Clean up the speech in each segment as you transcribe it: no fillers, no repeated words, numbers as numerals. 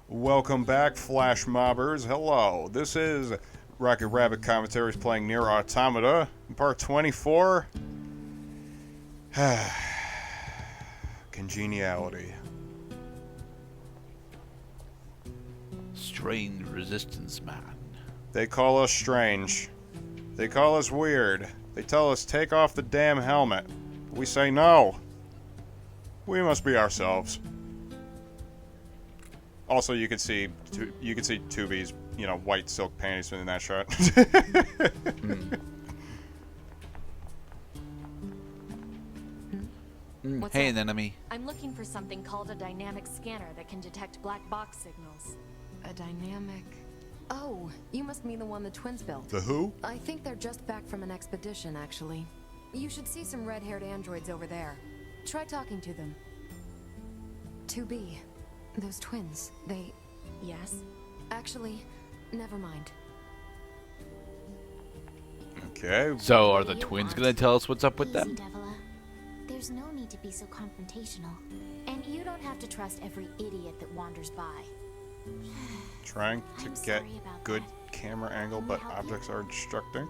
Welcome back, Flash Mobbers. Hello, this is Rocket Rabbit Commentaries playing NieR Automata, part 24. Congeniality. Strange resistance man. They call us strange. They call us weird. They tell us take off the damn helmet. We say no. We must be ourselves. Also, you can see Tubi's, white silk panties in that shot. Hey, an enemy. I'm looking for something called a dynamic scanner that can detect black box signals. A dynamic... Oh, you must mean the one the twins built. The who? I think they're just back from an expedition, actually. You should see some red-haired androids over there. Try talking to them. 2B. Those twins, they... Yes? Actually, never mind. Okay. So, are the twins gonna tell us what's up with them? Easy, Devila. There's no need to be so confrontational. And you don't have to trust every idiot that wanders by. Trying to I'm get sorry about good that. camera angle, Can I but help you? objects are distracting.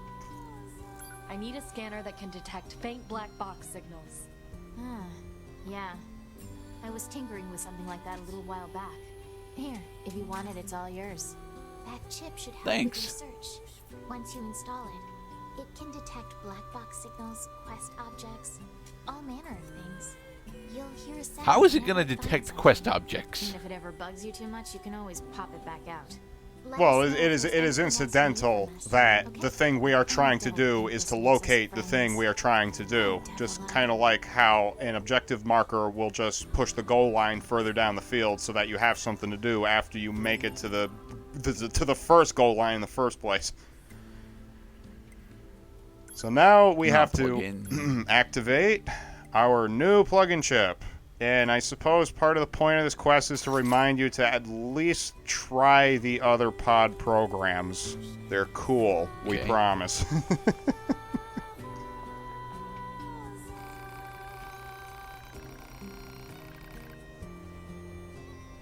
I need a scanner that can detect faint black box signals. Yeah. I was tinkering with something like that a little while back. Here, if you want it, it's all yours. That chip should help Thanks. with research. Once you install it, it can detect black box signals, quest objects, all manner of things. You'll hear a sound. How is it and gonna it finds detect it. quest objects? And if it ever bugs you too much, you can always pop it back out. Let Well, us know it if is there's it is anything else you need incidental from us, that okay? the thing we are trying to do is to locate the thing we are trying to do. Just kind of like how an objective marker will just push the goal line further down the field so that you have something to do after you make it to the first goal line in the first place. So now we Not have plug to in. activate our new plug-in chip. And I suppose part of the point of this quest is to remind you to at least try the other pod programs. They're cool, we Okay. promise.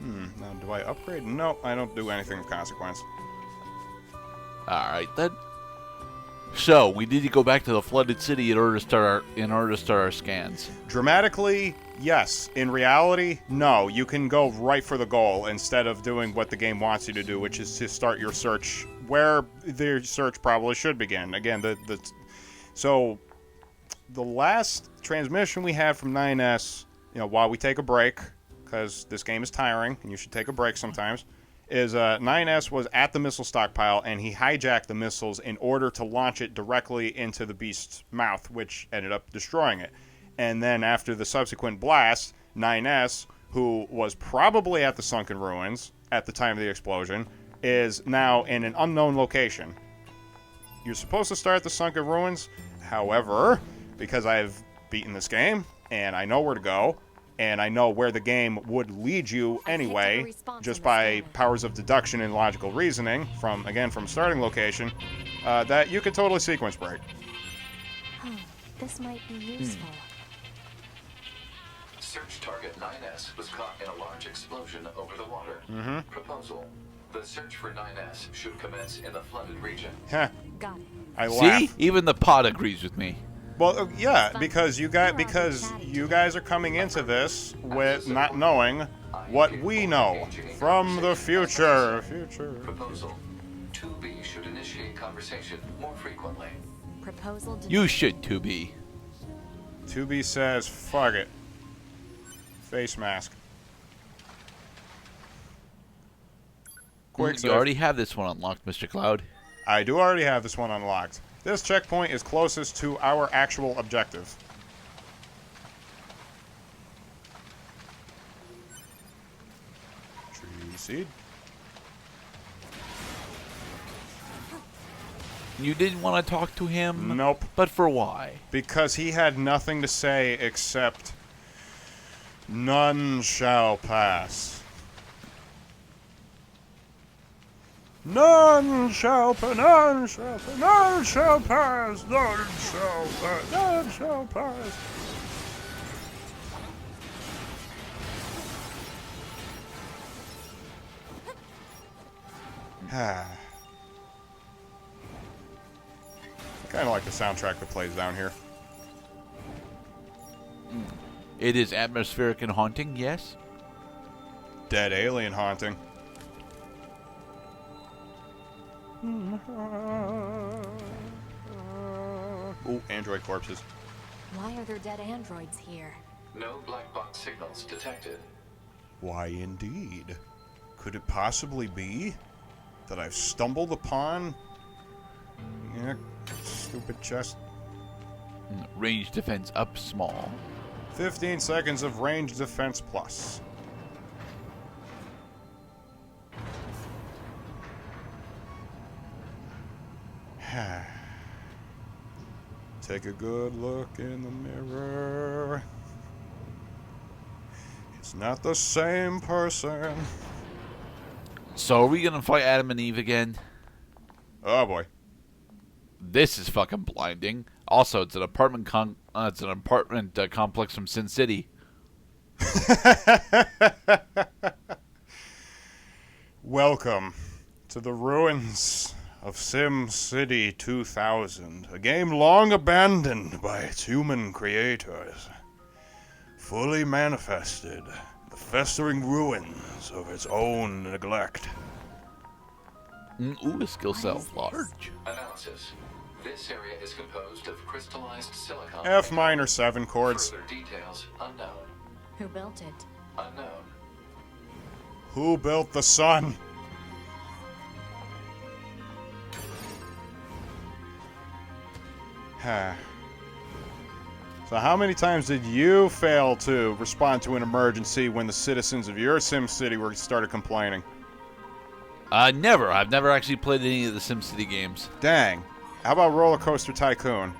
Now do I upgrade? No, I don't do anything of consequence. Alright then. So, we need to go back to the flooded city in order to start our scans. Dramatically, yes. In reality, no. You can go right for the goal instead of doing what the game wants you to do, which is to start your search where the search probably should begin. Again, so the last transmission we had from 9S, while we take a break, because this game is tiring and you should take a break sometimes, is 9S was at the missile stockpile and he hijacked the missiles in order to launch it directly into the beast's mouth, which ended up destroying it. And then after the subsequent blast, 9S, who was probably at the sunken ruins at the time of the explosion, is now in an unknown location. You're supposed to start at the sunken ruins, however, because I've beaten this game and I know where to go, and I know where the game would lead you anyway, just by powers of deduction and logical reasoning, from starting location, that you could totally sequence break. This might be useful. Search target 9S was caught in a large explosion over the water. Proposal. The search for 9S should commence in the flooded region. Heh, Got it. I See? laugh. Even the pod agrees with me. Well, yeah, because you guys are coming into this with not knowing what we know from the future. Proposal. 2B should initiate conversation more frequently. Proposal denied. You should, 2B. 2B says, fuck it. Face mask. Quick You save. already have this one unlocked, Mr. Cloud. I do already have this one unlocked. This checkpoint is closest to our actual objective. Tree seed. You didn't want to talk to him? Nope. But for why? Because he had nothing to say except, none shall pass. None shall pass, none shall pass, none shall pass, none shall pass, none shall pass. I kind of like the soundtrack that plays down here. It is atmospheric and haunting, yes? Dead alien haunting. Ooh, android corpses. Why are there dead androids here? No black box signals detected. Why indeed? Could it possibly be that I've stumbled upon... Yeah, stupid chest. Range defense up small. 15 seconds of range defense plus. Take a good look in the mirror. It's not the same person. So are we gonna fight Adam and Eve again? Oh boy. This is fucking blinding. Also, it's an apartment complex from Sin City. Welcome to the ruins of Sim City 2000, a game long abandoned by its human creators, fully manifested the festering ruins of its own neglect. Ooh, a skill cell large. Analysis. This area is composed of crystallized silicon. F minor 7 chords. Further details unknown. Who built it? Unknown. Who built the sun? So how many times did you fail to respond to an emergency when the citizens of your Sim City started complaining? Never. I've never actually played any of the SimCity games. Dang. How about Roller Coaster Tycoon?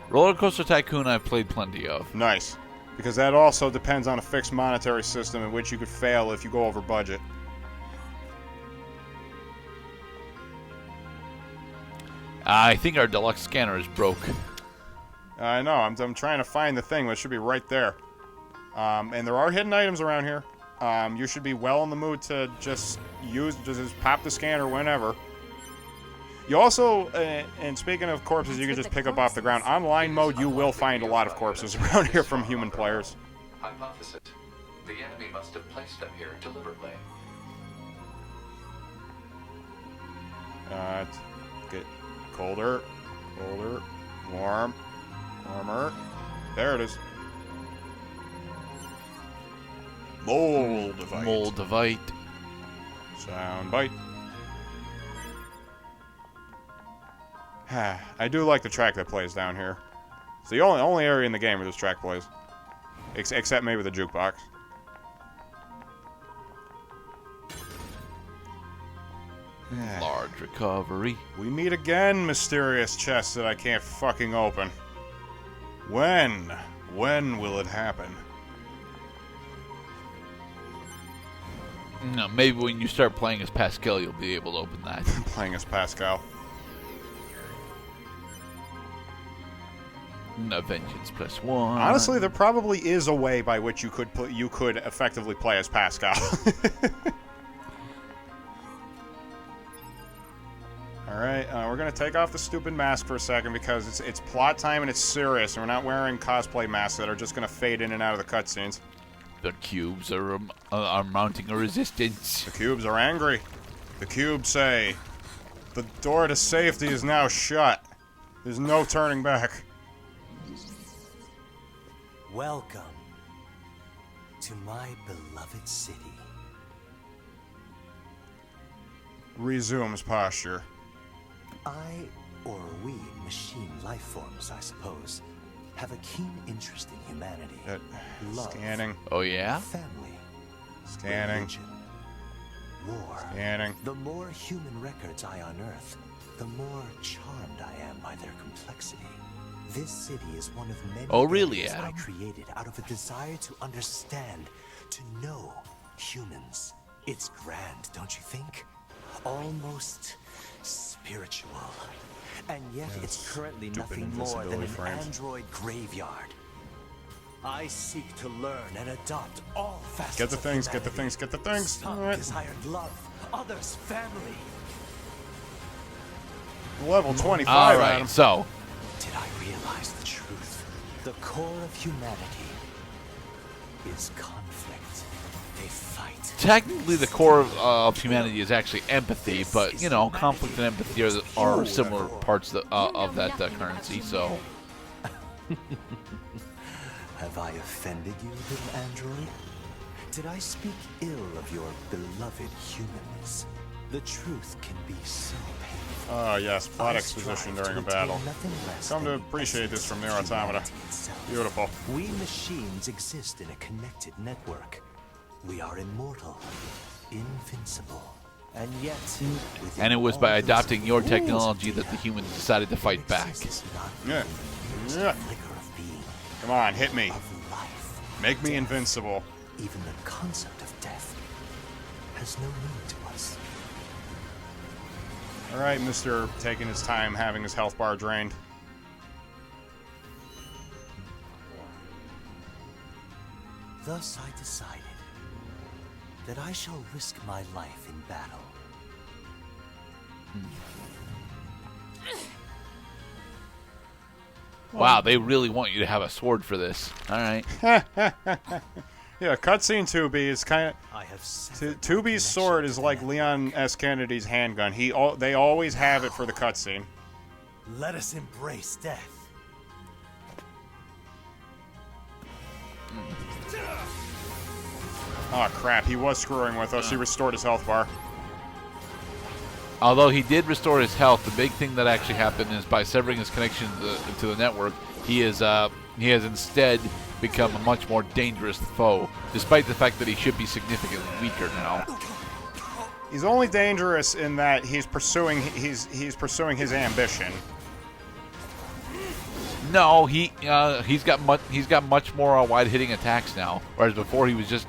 Roller Coaster Tycoon I've played plenty of. Nice. Because that also depends on a fixed monetary system in which you could fail if you go over budget. I think our deluxe scanner is broke. I know. I'm trying to find the thing, but it should be right there. And there are hidden items around here. You should be well in the mood to just pop the scanner whenever. You also, and speaking of corpses, you can just pick up off the ground. Online mode, you will find a lot of corpses around here from human players. Hypothesis. The enemy must have placed them here deliberately. Get colder, warmer. There it is. Moldavite. Moldavite. Soundbite. I do like the track that plays down here. It's the only area in the game where this track plays. Except maybe the jukebox. Large recovery. We meet again, mysterious chest that I can't fucking open. When? When will it happen? No, maybe when you start playing as Pascal, you'll be able to open that. Playing as Pascal. No, Vengeance +1. Honestly, there probably is a way by which you could effectively play as Pascal. Alright, we're gonna take off the stupid mask for a second because it's plot time and it's serious, and we're not wearing cosplay masks that are just gonna fade in and out of the cutscenes. The cubes are mounting a resistance. The cubes are angry. The cubes say, the door to safety is now shut. There's no turning back. Welcome to my beloved city. Resumes posture. I, or we, machine life forms, I suppose, have a keen interest in humanity. Love, Scanning. Oh, yeah? family, Scanning. religion, war. Scanning. The more human records I unearth, the more charmed I am by their complexity. This city is one of many really, areas I Adam? created out of a desire to understand, to know humans. It's grand, don't you think? Almost spiritual. And yet it's currently nothing more than an invisibility frames. android graveyard. I seek to learn and adopt all facets Get the of things, get the humanity. things, get the things. Some Alright. desired love, others family. Level 25 All at right, him. so Did I realize the truth? The core of humanity is conflict. They fight. technically the core of humanity is actually empathy, but you know, conflict and empathy are similar parts of that currency. So, Have I offended you, little android? Did I speak ill of your beloved humans? The truth can be so painful. Oh, yes, plot I exposition strive during a to attain battle. nothing less Come to than appreciate this from NieR essence of Automata. humanity itself. Beautiful. We machines exist in a connected network. We are immortal, invincible, and yet. and it was by within all adopting those your rules technology of that the data, humans decided to fight there back. exists not Yeah. even the merest Yeah. flicker of being, Come on, hit me. of life. Make me Death, invincible. even the concept of death, has no meaning to us. All right, Mr. taking his time having his health bar drained. Thus I decided that I shall risk my life in battle. Wow, they really want you to have a sword for this. All right. Yeah, cutscene 2B is kind of... I have severed my 2B's connection sword to is the like network. Leon S. Kennedy's handgun. They always have it for the cutscene. Let us embrace death. Oh crap, he was screwing with us. He restored his health bar. Although he did restore his health, the big thing that actually happened is by severing his connection to the network, he has instead become a much more dangerous foe, despite the fact that he should be significantly weaker now. He's only dangerous in that he's pursuing his ambition. No, he's got much more wide-hitting attacks now, whereas before he was just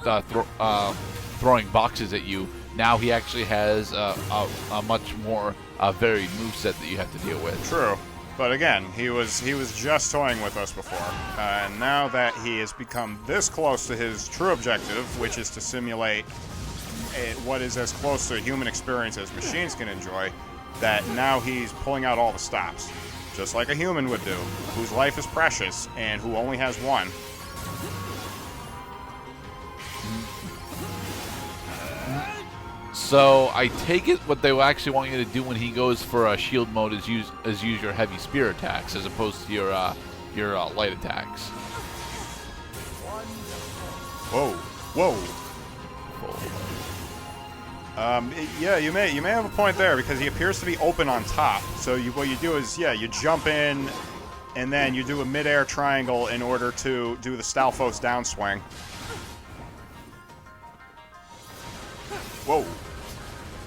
throwing boxes at you. Now he actually has a much more varied moveset that you have to deal with. True, but again, he was just toying with us before, and now that he has become this close to his true objective, which is to simulate what is as close to a human experience as machines can enjoy, that now he's pulling out all the stops, just like a human would do, whose life is precious and who only has one. So I take it what they actually want you to do when he goes for a shield mode is use your heavy spear attacks as opposed to your light attacks. Whoa, whoa. Yeah, you may have a point there because he appears to be open on top. So what you do is, you jump in, and then you do a mid-air triangle in order to do the Stalfos downswing. Whoa.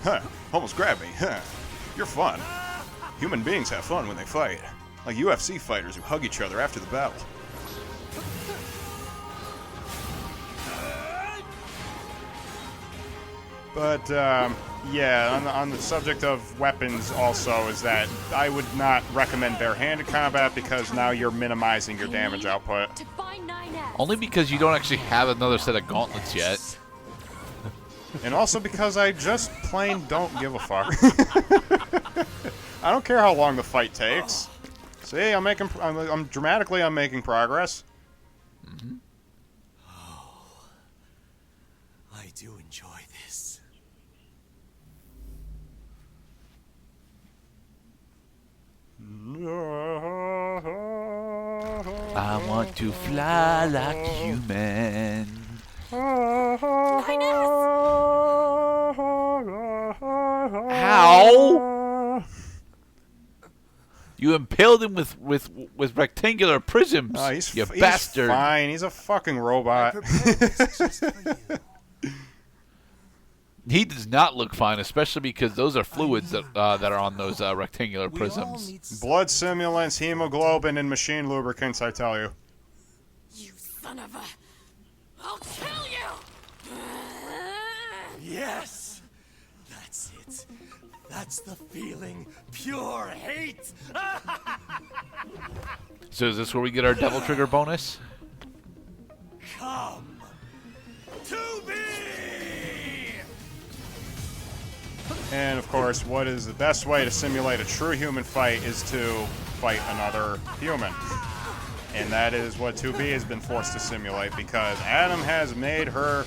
Huh. Almost grabbed me. Huh. You're fun. Human beings have fun when they fight. Like UFC fighters who hug each other after the battle. But, yeah, on the subject of weapons also is that I would not recommend bare-handed combat because now you're minimizing your damage output. To find 9S. Only because you don't actually have another set of gauntlets yet. And also because I just plain don't give a fuck. I don't care how long the fight takes. See, I'm making progress. Mm-hmm. I do enjoy this. I want to fly like human. How? You impaled him with rectangular prisms, He's you he's bastard. fine. He's a fucking robot. Prepared this just for you. He does not look fine, especially because those are fluids that are on those rectangular We all prisms. need Blood simulants, hemoglobin, and machine lubricants, I tell you. You son of a... I'll kill you! Yes! That's it. That's the feeling. Pure hate! So is this where we get our devil trigger bonus? Come to me! And of course, what is the best way to simulate a true human fight is to fight another human. And that is what 2B has been forced to simulate because Adam has made her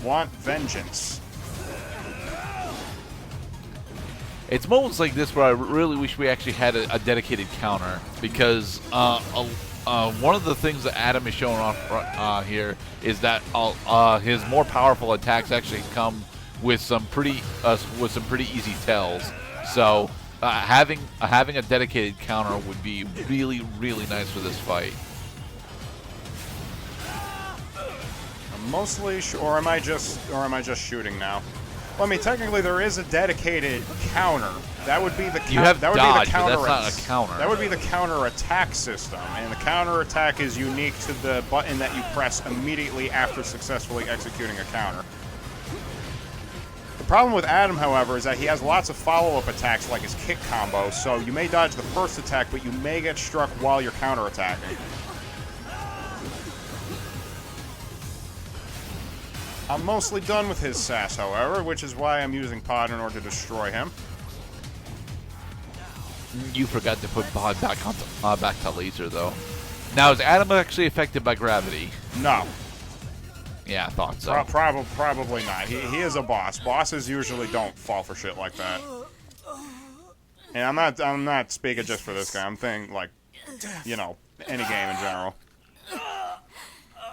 want vengeance. It's moments like this where I really wish we actually had a dedicated counter, because one of the things that Adam is showing off here is that his more powerful attacks actually come with some pretty easy tells. So having a dedicated counter would be really, really nice for this fight. I'm mostly or am I just shooting now? Well, I mean, technically there is a dedicated counter. That would be the You have that would dodge, be the counter. but that's not a counter. That would be the counter attack system, and the counter attack is unique to the button that you press immediately after successfully executing a counter. The problem with Adam, however, is that he has lots of follow-up attacks like his kick combo, so you may dodge the first attack, but you may get struck while you're counter-attacking. I'm mostly done with his sass, however, which is why I'm using Pod in order to destroy him. You forgot to put Pod back to laser, though. Now, is Adam actually affected by gravity? No. Yeah, I thought so. Probably not. He is a boss. Bosses usually don't fall for shit like that. And I'm not speaking just for this guy. I'm thinking, like, you know, any game in general.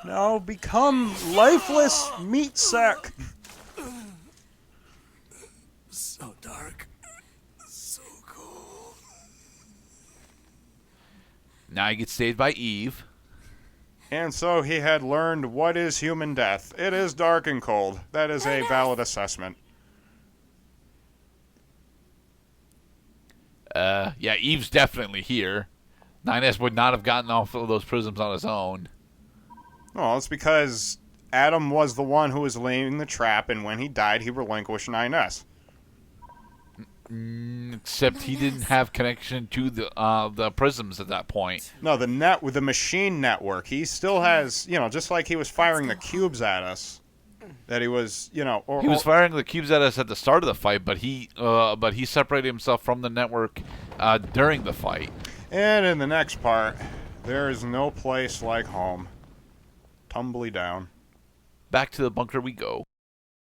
No, become lifeless meat sack. So dark. So cold. Now he gets saved by Eve. And so he had learned what is human death. It is dark and cold. That is a valid assessment. Yeah, Eve's definitely here. 9S would not have gotten off of those prisms on his own. Well, it's because Adam was the one who was laying the trap, and when he died, he relinquished 9S. Except he didn't have connection to the prisms at that point. No, with the machine network, he still has, you know, just like he was firing the cubes at us, that he was, you know, he was firing the cubes at us at the start of the fight, but he separated himself from the network during the fight. And in the next part, there is no place like home. Tumbly down. Back to the bunker we go.